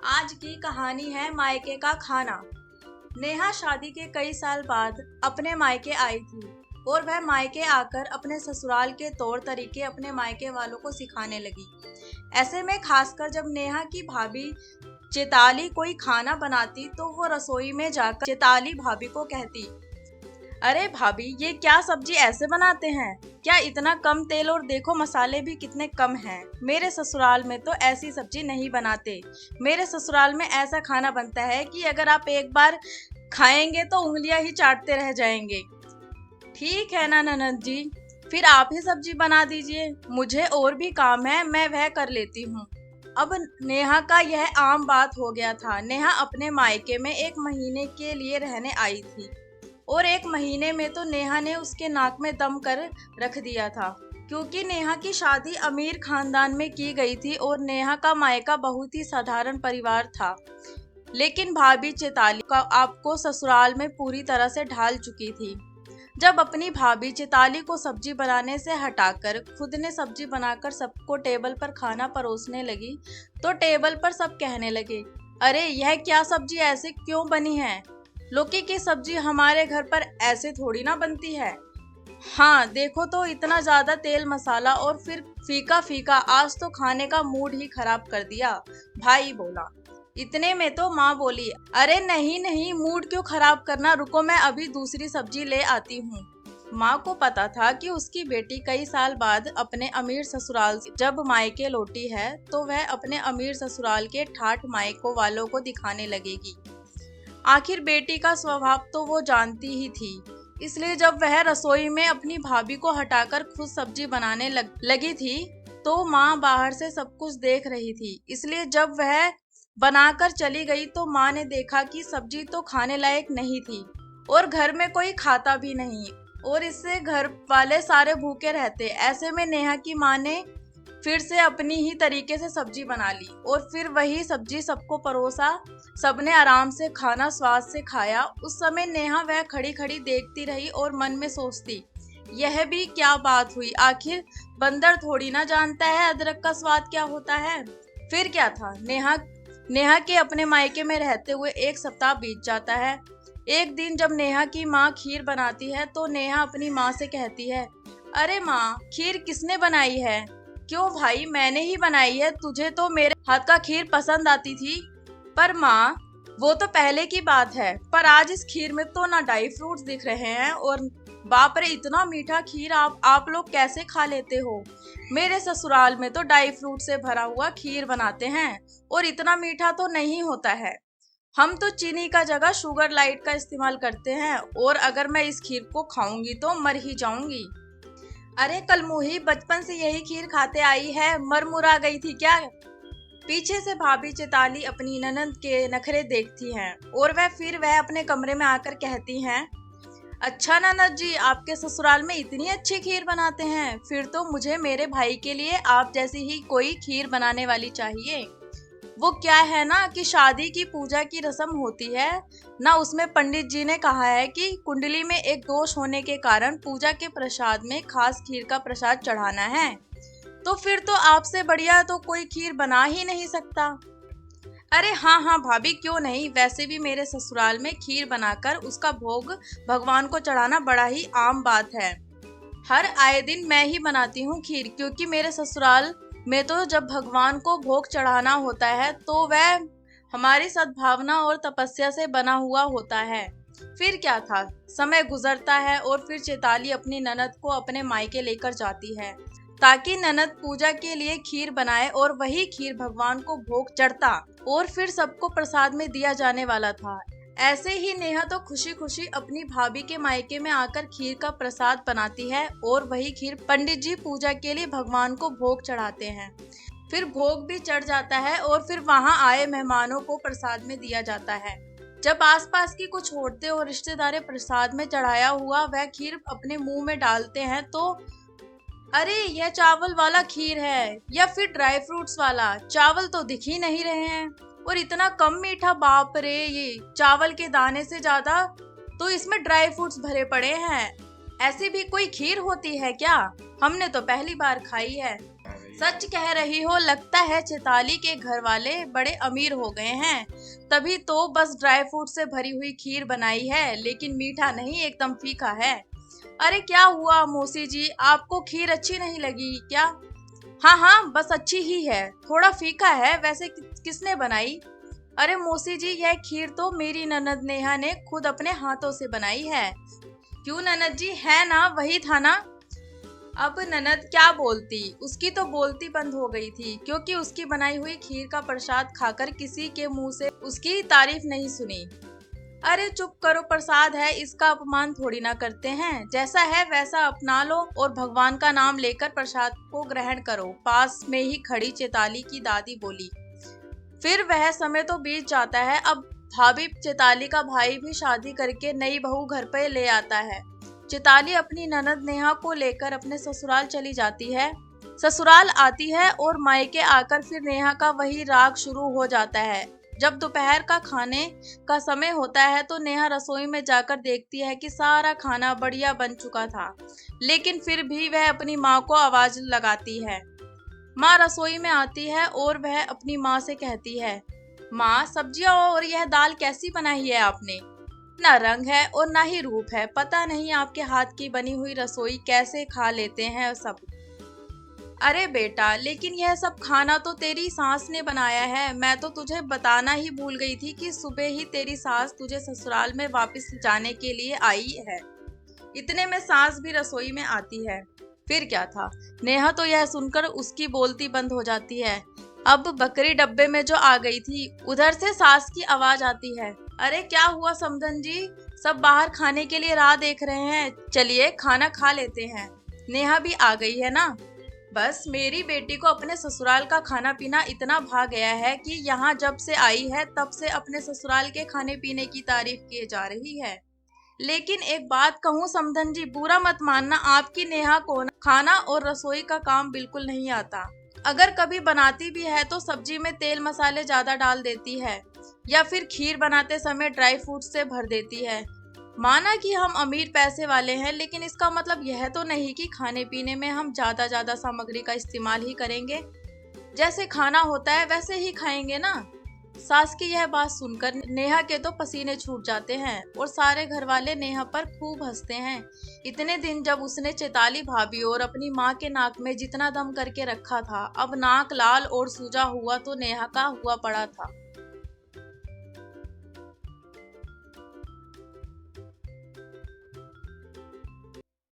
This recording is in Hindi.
आज की कहानी है मायके का खाना। नेहा शादी के कई साल बाद अपने मायके आई थी और वह मायके आकर अपने ससुराल के तौर तरीके अपने मायके वालों को सिखाने लगी। ऐसे में खासकर जब नेहा की भाभी चेताली कोई खाना बनाती तो वो रसोई में जाकर चेताली भाभी को कहती, अरे भाभी, ये क्या सब्जी ऐसे बनाते हैं? क्या इतना कम तेल, और देखो मसाले भी कितने कम हैं। मेरे ससुराल में तो ऐसी सब्जी नहीं बनाते। मेरे ससुराल में ऐसा खाना बनता है कि अगर आप एक बार खाएंगे तो उंगलियां ही चाटते रह जाएंगे। ठीक है ना ननद जी, फिर आप ही सब्जी बना दीजिए, मुझे और भी काम है, मैं वह कर लेती हूँ। अब नेहा का यह आम बात हो गया था। नेहा अपने मायके में 1 महीने के लिए रहने आई थी और 1 महीने में तो नेहा ने उसके नाक में दम कर रख दिया था, क्योंकि नेहा की शादी अमीर खानदान में की गई थी और नेहा का मायका बहुत ही साधारण परिवार था। लेकिन भाभी चेताली का आपको ससुराल में पूरी तरह से ढाल चुकी थी। जब अपनी भाभी चेताली को सब्जी बनाने से हटाकर खुद ने सब्जी बनाकर सबको टेबल पर खाना परोसने लगी तो टेबल पर सब कहने लगे, अरे यह क्या सब्जी ऐसे क्यों बनी है? लौकी की सब्जी हमारे घर पर ऐसे थोड़ी ना बनती है। हाँ देखो तो, इतना ज्यादा तेल मसाला और फिर फीका फीका, आज तो खाने का मूड ही खराब कर दिया। भाई बोला। इतने में तो माँ बोली, अरे नहीं नहीं, मूड क्यों खराब करना, रुको मैं अभी दूसरी सब्जी ले आती हूँ। माँ को पता था कि उसकी बेटी कई साल बाद अपने अमीर ससुराल से जब मायके लौटी है तो वह अपने अमीर ससुराल के ठाठ मायकों वालों को दिखाने लगेगी। आखिर बेटी का स्वभाव तो वो जानती ही थी, इसलिए जब वह रसोई में अपनी भाभी को हटाकर खुद सब्जी बनाने लगी थी तो माँ बाहर से सब कुछ देख रही थी। इसलिए जब वह बनाकर चली गई तो माँ ने देखा कि सब्जी तो खाने लायक नहीं थी और घर में कोई खाता भी नहीं और इससे घर वाले सारे भूखे रहते। ऐसे में नेहा की माँ ने फिर से अपनी ही तरीके से सब्जी बना ली और फिर वही सब्जी सबको परोसा। सबने आराम से खाना स्वाद से खाया। उस समय नेहा वह खड़ी खड़ी देखती रही और मन में सोचती, यह भी क्या बात हुई, आखिर बंदर थोड़ी ना जानता है अदरक का स्वाद क्या होता है। फिर क्या था, नेहा के अपने मायके में रहते हुए 1 सप्ताह बीत जाता है। एक दिन जब नेहा की माँ खीर बनाती है तो नेहा अपनी माँ से कहती है, अरे माँ, खीर किसने बनाई है? क्यों भाई, मैंने ही बनाई है, तुझे तो मेरे हाथ का खीर पसंद आती थी। पर माँ, वो तो पहले की बात है, पर आज इस खीर में तो ना ड्राई फ्रूट्स दिख रहे हैं और बाप रे, इतना मीठा खीर आप लोग कैसे खा लेते हो? मेरे ससुराल में तो ड्राई फ्रूट से भरा हुआ खीर बनाते हैं और इतना मीठा तो नहीं होता है। हम तो चीनी का जगह शुगर लाइट का इस्तेमाल करते हैं और अगर मैं इस खीर को खाऊंगी तो मर ही जाऊंगी। अरे कलमुही, बचपन से यही खीर खाते आई है, मर मुरा गई थी क्या? पीछे से भाभी चेताली अपनी ननद के नखरे देखती हैं और वह अपने कमरे में आकर कहती हैं, अच्छा ननद जी, आपके ससुराल में इतनी अच्छी खीर बनाते हैं, फिर तो मुझे मेरे भाई के लिए आप जैसी ही कोई खीर बनाने वाली चाहिए। वो क्या है ना कि शादी की पूजा की रस्म होती है ना, उसमें पंडित जी ने कहा है कि कुंडली में एक दोष होने के कारण पूजा के प्रसाद में खास खीर का प्रसाद चढ़ाना है। तो फिर तो आपसे बढ़िया तो कोई खीर बना ही नहीं सकता। अरे हाँ हाँ भाभी, क्यों नहीं, वैसे भी मेरे ससुराल में खीर बनाकर उसका भोग भगवान को चढ़ाना बड़ा ही आम बात है। हर आए दिन मैं ही बनाती हूँ खीर, क्योंकि मेरे ससुराल में तो जब भगवान को भोग चढ़ाना होता है तो वह हमारी सद्भावना और तपस्या से बना हुआ होता है। फिर क्या था, समय गुजरता है और फिर चेताली अपनी ननद को अपने मायके लेकर जाती है ताकि ननद पूजा के लिए खीर बनाए और वही खीर भगवान को भोग चढ़ता और फिर सबको प्रसाद में दिया जाने वाला था। ऐसे ही नेहा तो खुशी खुशी अपनी भाभी के मायके में आकर खीर का प्रसाद बनाती है और वही खीर पंडित जी पूजा के लिए भगवान को भोग चढ़ाते हैं। फिर भोग भी चढ़ जाता है और फिर वहां आए मेहमानों को प्रसाद में दिया जाता है। जब आसपास की कुछ औरतें और रिश्तेदार प्रसाद में चढ़ाया हुआ वह खीर अपने मुंह में डालते हैं तो, अरे यह चावल वाला खीर है या फिर ड्राई फ्रूट्स वाला? चावल तो दिख ही नहीं रहे हैं और इतना कम मीठा, बाप रे, ये चावल के दाने से ज्यादा तो इसमें ड्राई फ्रूट्स भरे पड़े हैं। ऐसी भी कोई खीर होती है क्या? हमने तो पहली बार खाई है। सच कह रही हो, लगता है चैताली के घर वाले बड़े अमीर हो गए हैं। तभी तो बस ड्राई फ्रूट से भरी हुई खीर बनाई है, लेकिन मीठा नहीं, एकदम फीका है। अरे क्या हुआ मौसी जी, आपको खीर अच्छी नहीं लगी क्या? हाँ हाँ, बस अच्छी ही है, थोड़ा फीका है। वैसे किसने बनाई? अरे मौसी जी, यह खीर तो मेरी ननद नेहा ने खुद अपने हाथों से बनाई है। क्यों ननद जी, है ना, वही था ना? अब ननद क्या बोलती, उसकी तो बोलती बंद हो गई थी, क्योंकि उसकी बनाई हुई खीर का प्रसाद खाकर किसी के मुंह से उसकी तारीफ नहीं सुनी। अरे चुप करो, प्रसाद है, इसका अपमान थोड़ी ना करते हैं। जैसा है वैसा अपना लो और भगवान का नाम लेकर प्रसाद को ग्रहण करो। पास में ही खड़ी चैताली की दादी बोली। फिर वह समय तो बीत जाता है। अब भाभी चैताली का भाई भी शादी करके नई बहू घर पे ले आता है। चैताली अपनी ननद नेहा को लेकर अपने ससुराल चली जाती है। ससुराल आती है और मायके आकर फिर नेहा का वही राग शुरू हो जाता है। जब दोपहर का खाने का समय होता है तो नेहा रसोई में जाकर देखती है कि सारा खाना बढ़िया बन चुका था, लेकिन फिर भी वह अपनी माँ को आवाज लगाती है। माँ रसोई में आती है और वह अपनी माँ से कहती है, माँ सब्जियां और यह दाल कैसी बनाई है आपने? ना रंग है और ना ही रूप है, पता नहीं आपके हाथ की बनी हुई रसोई कैसे खा लेते हैं सब। अरे बेटा, लेकिन यह सब खाना तो तेरी सास ने बनाया है। मैं तो तुझे बताना ही भूल गई थी कि सुबह ही तेरी सास तुझे ससुराल में वापस जाने के लिए आई है। इतने में सास भी रसोई में आती है। फिर क्या था, नेहा तो यह सुनकर उसकी बोलती बंद हो जाती है। अब बकरी डब्बे में जो आ गई थी, उधर से सास की आवाज आती है। अरे क्या हुआ समधन जी, सब बाहर खाने के लिए राह देख रहे हैं, चलिए खाना खा लेते हैं। नेहा भी आ गई है ना? बस मेरी बेटी को अपने ससुराल का खाना पीना इतना भा गया है कि यहाँ जब से आई है तब से अपने ससुराल के खाने पीने की तारीफ किए जा रही है। लेकिन एक बात कहूँ समधन जी, बुरा मत मानना, आपकी नेहा को खाना और रसोई का काम बिल्कुल नहीं आता। अगर कभी बनाती भी है तो सब्जी में तेल मसाले ज्यादा डाल देती है, या फिर खीर बनाते समय ड्राई फ्रूट से भर देती है। माना कि हम अमीर पैसे वाले हैं, लेकिन इसका मतलब यह तो नहीं कि खाने पीने में हम ज्यादा सामग्री का इस्तेमाल ही करेंगे। जैसे खाना होता है वैसे ही खाएंगे ना। सास की यह बात सुनकर नेहा के तो पसीने छूट जाते हैं और सारे घर वाले नेहा पर खूब हंसते हैं। इतने दिन जब उसने चैताली भाभी और अपनी माँ के नाक में जितना दम करके रखा था, अब नाक लाल और सूजा हुआ तो नेहा का हुआ पड़ा था।